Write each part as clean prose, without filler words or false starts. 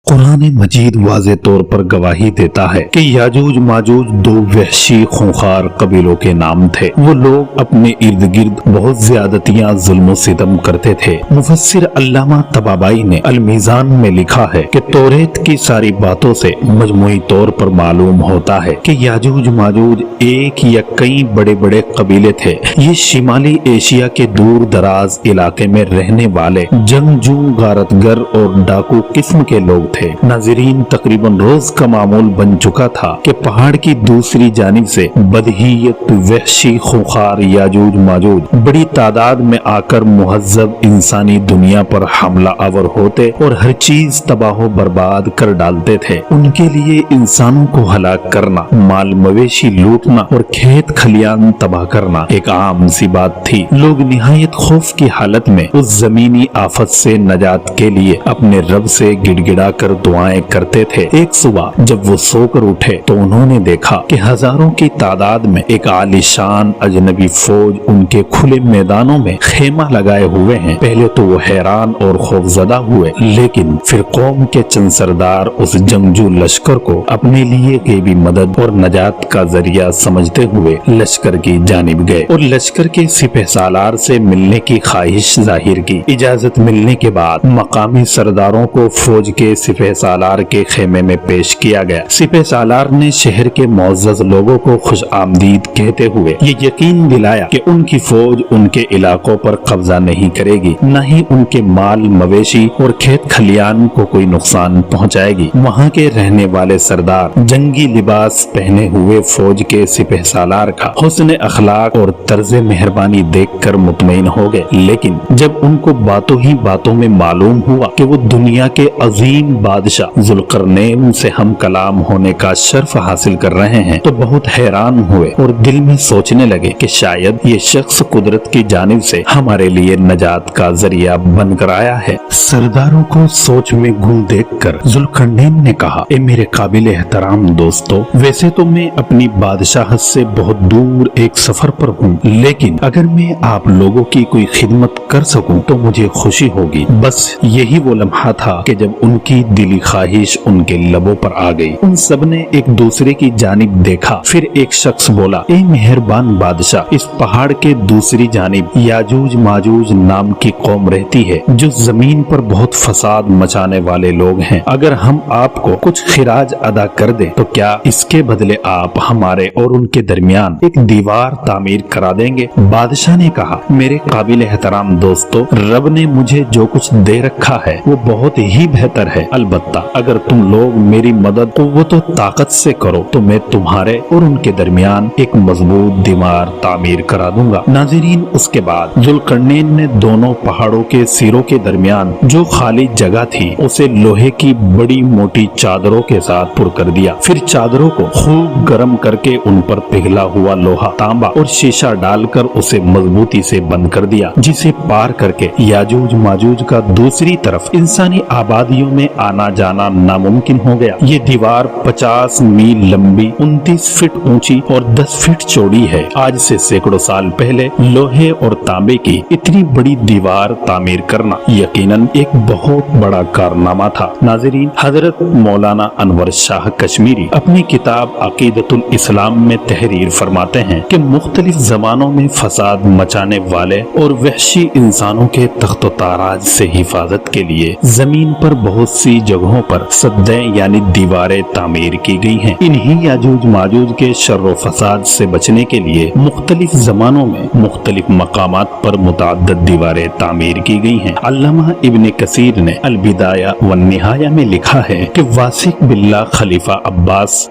قرآن مجید واضح طور پر گواہی دیتا ہے کہ یاجوج ماجوج دو وحشی خونخوار قبیلوں کے نام تھے۔ وہ لوگ اپنے ارد گرد بہت زیادتیاں ظلم و ستم کرتے تھے۔ مفسر علامہ طباطبائی نے المیزان میں لکھا ہے کہ توریت کی ساری باتوں سے مجموعی طور پر معلوم ہوتا ہے کہ یاجوج ماجوج ایک یا کئی بڑے بڑے قبیلے تھے۔ یہ شمالی ایشیا کے دور دراز علاقے میں رہنے والے جنگجو، غارتگر اور ڈاکو قسم کے لوگ تھے۔ ناظرین، تقریباً روز کا معمول بن چکا تھا کہ پہاڑ کی دوسری جانب سے بدہیت وحشی خونخوار یاجوج ماجوج بڑی تعداد میں آ کر مہذب انسانی دنیا پر حملہ آور ہوتے اور ہر چیز تباہ و برباد کر ڈالتے تھے۔ ان کے لیے انسانوں کو ہلاک کرنا، مال مویشی لوٹنا اور کھیت کھلیان تباہ کرنا ایک عام سی بات تھی۔ لوگ نہایت خوف کی حالت میں اس زمینی آفت سے نجات کے لیے اپنے رب سے گڑ گڑا کر دعائیں کرتے تھے۔ ایک صبح جب وہ سو کر اٹھے تو انہوں نے دیکھا کہ ہزاروں کی تعداد میں ایک عالیشان اجنبی فوج ان کے کھلے میدانوں میں خیمہ لگائے ہوئے ہیں۔ پہلے تو وہ حیران اور خوفزدہ ہوئے، لیکن پھر قوم کے چند سردار اس جنگجو لشکر کو اپنے لیے غیبی مدد اور نجات کا ذریعہ سمجھتے ہوئے لشکر کی جانب گئے اور لشکر کے سپہ سالار سے ملنے کی خواہش ظاہر کی۔ اجازت ملنے کے بعد مقامی سرداروں کو فوج کے سپہ سالار کے خیمے میں پیش کیا گیا۔ سپہ سالار نے شہر کے معزز لوگوں کو خوش آمدید کہتے ہوئے یہ یقین دلایا کہ ان کی فوج ان کے علاقوں پر قبضہ نہیں کرے گی، نہ ہی ان کے مال مویشی اور کھیت کھلیان کو کوئی نقصان پہنچائے گی۔ وہاں کے رہنے والے سردار جنگی لباس پہنے ہوئے فوج کے سپہ سالار کا حسن اخلاق اور طرز مہربانی دیکھ کر مطمئن ہو گئے، لیکن جب ان کو باتوں ہی باتوں میں معلوم ہوا کہ وہ دنیا کے عظیم بادشاہ ذوالقرنین سے ہم کلام ہونے کا شرف حاصل کر رہے ہیں تو بہت حیران ہوئے اور دل میں سوچنے لگے کہ شاید یہ شخص قدرت کی جانب سے ہمارے لیے نجات کا ذریعہ بن کر آیا ہے۔ سرداروں کو سوچ میں گم دیکھ کر ذوالقرنین نے کہا، اے میرے قابل احترام دوستو، ویسے تو میں اپنی بادشاہت سے بہت دور ایک سفر پر ہوں، لیکن اگر میں آپ لوگوں کی کوئی خدمت کر سکوں تو مجھے خوشی ہوگی۔ بس یہی وہ لمحہ تھا کہ جب ان کی دلی خواہش ان کے لبوں پر آ گئی۔ ان سب نے ایک دوسرے کی جانب دیکھا، پھر ایک شخص بولا، اے مہربان بادشاہ، اس پہاڑ کے دوسری جانب یاجوج ماجوج نام کی قوم رہتی ہے جو زمین پر بہت فساد مچانے والے لوگ ہیں۔ اگر ہم آپ کو کچھ خراج ادا کر دیں تو کیا اس کے بدلے آپ ہمارے اور ان کے درمیان ایک دیوار تعمیر کرا دیں گے؟ بادشاہ نے کہا، میرے قابل احترام دوستو، رب نے مجھے جو کچھ دے رکھا ہے وہ بہت ہی بہتر ہے، البتہ اگر تم لوگ میری مدد قوت و طاقت سے کرو تو میں تمہارے اور ان کے درمیان ایک مضبوط دیوار تعمیر کرا دوں گا۔ ناظرین، اس کے بعد ذوالقرنین نے دونوں پہاڑوں کے سروں کے درمیان جو خالی جگہ تھی اسے لوہے کی بڑی موٹی چادروں کے ساتھ پر کر دیا۔ پھر چادروں کو خوب گرم کر کے ان پر پگھلا ہوا لوہا، تانبا اور شیشہ ڈال کر اسے مضبوطی سے بند کر دیا، جسے پار کر کے یاجوج ماجوج کا دوسری طرف انسانی آبادیوں میں آنا جانا ناممکن ہو گیا۔ یہ دیوار 50 میل لمبی، 29 فٹ اونچی اور 10 فٹ چوڑی ہے۔ آج سے سینکڑوں سال پہلے لوہے اور تانبے کی اتنی بڑی دیوار تعمیر کرنا یقیناً ایک بہت بڑا کارنامہ تھا۔ ناظرین، حضرت مولانا انور شاہ کشمیری اپنی کتاب عقیدۃ الاسلام میں تحریر فرماتے ہیں کہ مختلف زمانوں میں فساد مچانے والے اور وحشی انسانوں کے تخت و تاراج سے حفاظت کے لیے زمین پر بہت سی جگہوں پر سدیں یعنی دیواریں تعمیر کی گئی ہیں۔ انہی یاجوج ماجوج کے شر و فساد سے بچنے کے لیے مختلف زمانوں میں مختلف مقامات پر متعدد دیواریں تعمیر کی گئی ہیں۔ علامہ ابن کثیر نے البدایہ والنہایہ میں لکھا ہے کہ واثق باللہ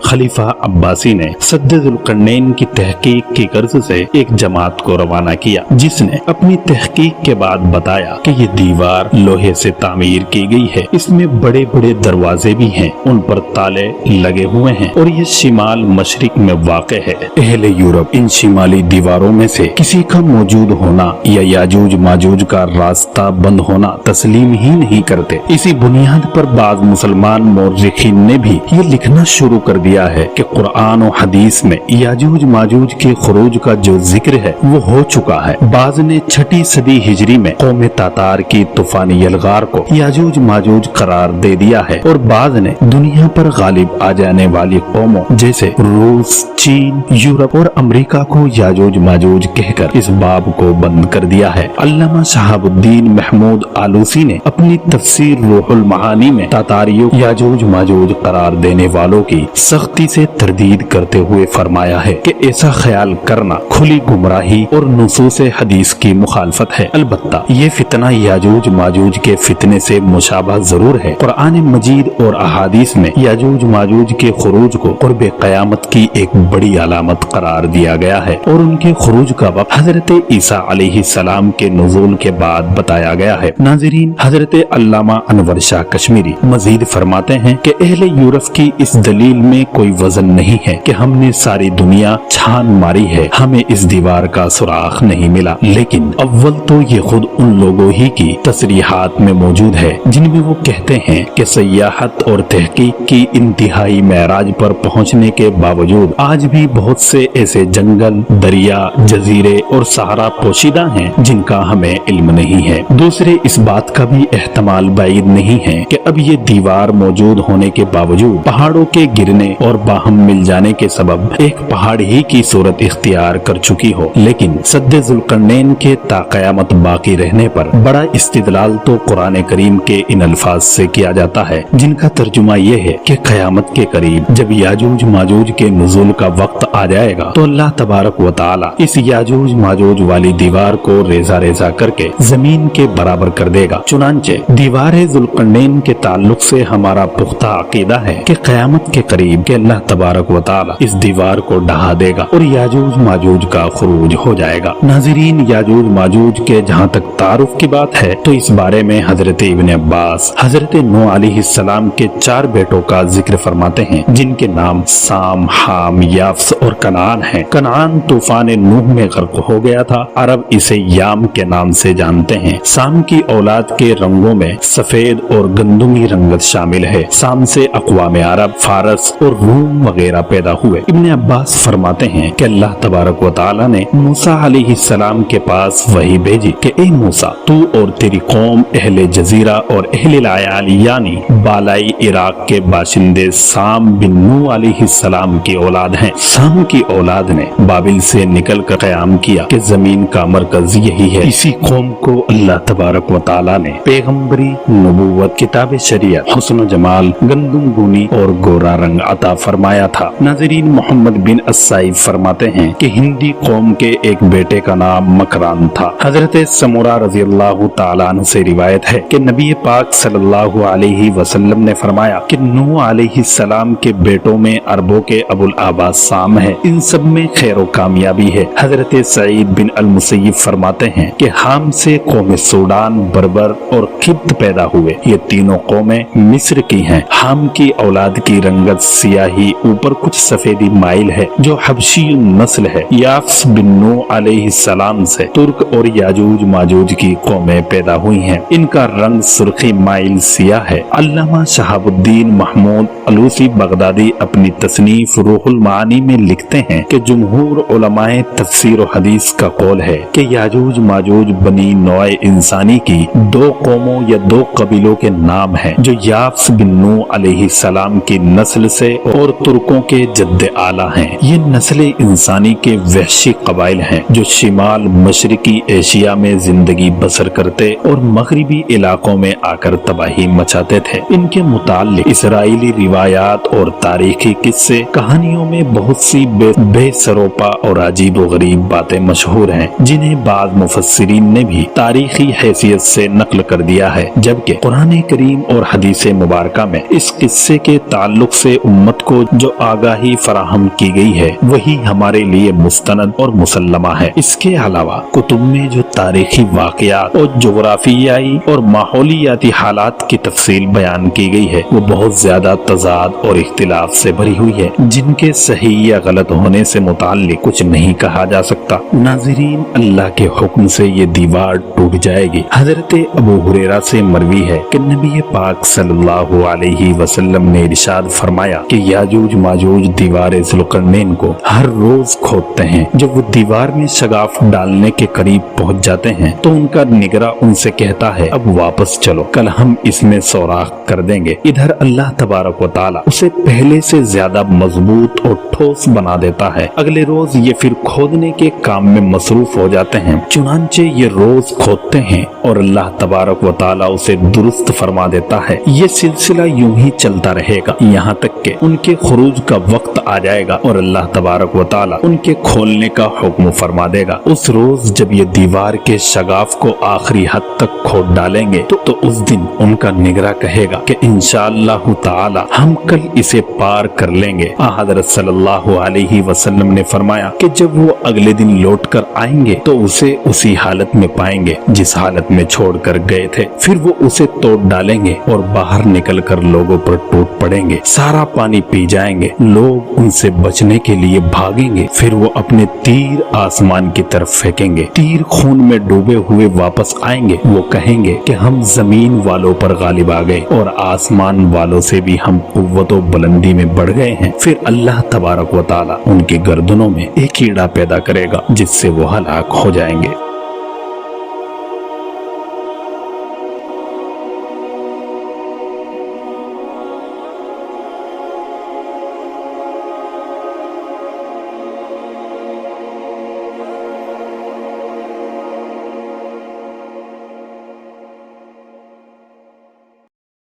خلیفہ عباسی نے سد ذوالقرنین کی تحقیق کی غرض سے ایک جماعت کو روانہ کیا، جس نے اپنی تحقیق کے بعد بتایا کہ یہ دیوار لوہے سے تعمیر کی گئی ہے، اس میں بڑے بڑے دروازے بھی ہیں، ان پر تالے لگے ہوئے ہیں اور یہ شمال مشرق میں واقع ہے۔ اہل یورپ ان شمالی دیواروں میں سے کسی کا موجود ہونا یا یاجوج ماجوج کا راستہ بند ہونا تسلیم ہی نہیں کرتے۔ اسی بنیاد پر بعض مسلمان مورخین نے بھی یہ لکھنا شروع کر دیا ہے کہ قرآن و حدیث میں یاجوج ماجوج کے خروج کا جو ذکر ہے وہ ہو چکا ہے۔ بعض نے 6 صدی ہجری میں قوم تاتار کی طوفانی یلغار کو یاجوج ماجوج قرار دے دیا दिया है और बाद ने दुनिया पर गालिब आ जाने वाली कौमों जैसे रूस, चीन, यूरोप और अमेरिका को याजूज माजूज कहकर इस बाब को बंद कर दिया है। अल्लामा शहाबुद्दीन महमूद आलूसी ने अपनी तफसीर रूहुल महानी में तातारियों याजूज माजूज करार देने वालों की सख्ती से तरदीद करते हुए फरमाया है कि ऐसा ख्याल करना खुली गुमराही और नुसूस हदीस की मुखालफत है। अलबत्ता ये फितना याजूज माजूज के फितने से मुशाबह जरूर है। कुरान मजीद और अहादीस में याजूज माजूज के खुरूज को क़ुर्ब क़यामत की एक बड़ी अलामत करार दिया गया है और उनके खुरूज का वक्त हजरत ईसा अलैहिस्सलाम के नुज़ूल के बाद बताया गया है। नाज़रीन, हजरत अल्लामा अनवर शाह कश्मीरी मजीद फरमाते हैं कि अहले यूरोप की इस दलील में कोई वजन नहीं है कि हमने सारी दुनिया छान मारी है, हमें इस दीवार का सुराख नहीं मिला। लेकिन अव्वल तो ये खुद उन लोगों ही की तसरीहात में मौजूद है जिनमें वो कहते हैं कि सयाहत और तहकीक की इंतहाई महराज पर पहुँचने के बावजूद आज भी बहुत से ऐसे जंगल, दरिया, जजीरे और सहारा पोशीदा हैं जिनका हमें इल्म नहीं है। दूसरे इस बात का भी एहतमाल बाइद नहीं है कि अब ये दीवार मौजूद होने के बावजूद पहाड़ों के गिरने और बाहम मिल जाने के सबब एक पहाड़ ही की सूरत इख्तियार कर चुकी हो। लेकिन सद्दे ज़ुल्करनैन के ताक़यामत बाकी रहने पर बड़ा इस्तिदलाल तो कुरान करीम के इन अल्फाज से किया जाता है जिनका तर्जुमा ये है कि क़यामत के करीब जब याजूज माजूज के नुज़ूल का वक्त आ जाएगा तो अल्लाह तबारक व तआला इस याजूज माजूज वाली दीवार को रेजा रेजा करके जमीन के बराबर कर देगा। चुनांचे दीवार ज़ुल्करनैन के ताल्लुक से हमारा पुख्ता अकीदा है कि क़यामत के करीब के अल्लाह तबारक व तआला इस दीवार को ढहा देगा और याजूज माजूज का खुरूज हो जाएगा। नाज़रीन, याजूज माजूज के जहाँ तक तारुफ की बात है तो इस बारे में हजरत इब्न अब्बास हजरत नूह अलैहिस्सलाम के 4 बेटों का जिक्र फरमाते हैं जिनके नाम साम, हाम, याफ्स और कनान है। कनान तूफान नूह में गर्क हो गया था। अरब इसे याम के नाम से जानते हैं। साम की औलाद के रंगों में सफेद और गंदुमी रंगत शामिल है। साम से अक़वाम अरब, फारस और रूम वगैरह पैदा हुए। इब्न अब्बास फरमाते हैं कि अल्लाह तबारक व तआला ने मूसा अलैहिस्सलाम के पास वही भेजी कि ए मूसा, तू और तेरी कौम अहले जजीरा और अहले लायाल यानी बालाई इराक के बाशिंदे साम बिन नूह अलैहिस्सलाम की औलाद हैं। साम की औलाद ने बाबिल से निकल कर क़याम किया कि जमीन का मरकज यही है। इसी कौम को अल्लाह तबारक व तआला ने पैगम्बरी, नबूवत, किताब शरीयत, हुस्न जमाल, गंदुम गुनी और गोरा रंग अता फरमाया था। नाज़रीन, मोहम्मद बिन अस्साइब फरमाते हैं कि हिंदी कौम के एक बेटे का नाम मकरान था। हजरत समूरा रज़ियल्लाहु तआला अन्हु से रिवायत है कि नबी पाक सल्लल्लाहु अलैहि वसल्लम ने फरमाया कि नूह अलैहिस्सलाम के बेटों में अरबों के अबुल आबास साम है, इन सब में खैर और कामयाबी है। हजरत सईद बिन अल मुसय्यब फरमाते हैं कि हाम से कौम सूडान, बर्बर और किब्त पैदा हुए। ये तीनों कौमें मिस्र की हैं। हाम की औलाद की रंगत सियाही, ऊपर कुछ सफेदी माइल है जो हबशी नस्ल है। याफ्स बिन नूह अलैहिस्सलाम से तुर्क और याजूज माजूज की कौमें पैदा हुई हैं। इनका रंग सुर्खी माइल सिया है। अल्लामा शहाबुद्दीन महमूद आलूसी बगदादी अपनी तसनीफ रूहुल मानी में लिखते हैं कि जुमहूर उलमाए तफसीर और हदीस का कौल है कि याजूज माजूज बनी नौए इंसानी की 2 कौमों या 2 कबीलों के नाम हैं जो याफ्स बिन नूह अलैहिस्सलाम की नस्ल से और तुर्कों के जद्द आला हैं। ये नस्ल इंसानी के वहशी कबाइल हैं जो शिमाल मशरकी एशिया में जिंदगी बसर करते और मगरिबी इलाकों में आकर तबाही मचाते थे। इनके मुताल्लिक इसराइली रिवायात और तारीखी किस्से कहानियों में बहुत सी बेसरोपा और अजीब व गरीब बातें मशहूर हैं जिन्हें बाद मुफस्सिरीन ने भी तारीखी हैसियत से नकल कर दिया है। जबकि कुरान करीम और हदीस मुबारका में इस किस्से के ताल्लुक से उम्मत को जो आगाही फराहम की गई है वही हमारे लिए मुस्तनद और मुसल्लमा है। इसके अलावा कुतुब में जो तारीखी वाक़यात और जोग्राफियाई और माहौलियाती हालात की तफसील बयान की गई है वो बहुत ज्यादा तजाद और इख्तिलाफ से भरी हुई है जिनके सही या गलत होने से मुताल्लिक कुछ नहीं कहा जा सकता। नाज़रीन, अल्लाह के हुक्म से ये दीवार टूट जाएगी। हजरत अबू हुरैरा से मरवी है कि नबी पाक सल्लल्लाहु अलैहि वसल्लम ने इरशाद फरमाया कि याजूज माजूज दीवार ज़ुल्करनैन को हर रोज खोदते हैं। जब वो दीवार में शगाफ डालने के करीब पहुंच जाते हैं तो उनका निगरा उनसे कहता है अब वापस चलो, कल हम इसमें सौराख सुराख कर देंगे। इधर अल्लाह तबारक व ताला उसे पहले से ज्यादा मजबूत और ठोस बना देता है। अगले रोज ये फिर खोदने के काम में मसरूफ हो जाते हैं। चुनांचे ये रोज खोदते हैं और अल्लाह तबारक व ताला उसे दुरुस्त फरमा देता है। ये सिलसिला यूं ही चलता रहेगा यहाँ तक के उनके खुरूज का वक्त आ जाएगा और अल्लाह तबारक व ताला उनके खोलने का हुक्म फरमा देगा। उस रोज जब ये दीवार के शगाफ को आखिरी हद तक खोद डालेंगे तो उस दिन उनका निगरा कहेगा कि इंशाअल्लाह ताला हम कल इसे पार कर लेंगे। हज़रत सल्लल्लाहु अलैहि वसल्लम ने फरमाया कि जब वो अगले दिन लौट कर आएंगे तो उसे उसी हालत में पाएंगे जिस हालत में छोड़ कर गए थे। फिर वो उसे तोड़ डालेंगे और बाहर निकल कर लोगों पर टूट पड़ेंगे। सारा पानी पी जाएंगे। लोग उनसे बचने के लिए भागेंगे। फिर वो अपने तीर आसमान की तरफ फेंकेंगे। तीर खून में डूबे हुए वापस आएंगे। वो कहेंगे कि हम जमीन वालों पर गालिब आ गए और आसमान वालों से भी हम कुव्वत व बुलंदी में बढ़ गए हैं। फिर अल्लाह तबारक व ताला उनकी गर्दनों में एक कीड़ा पैदा करेगा जिससे वो हलाक हो जाएंगे।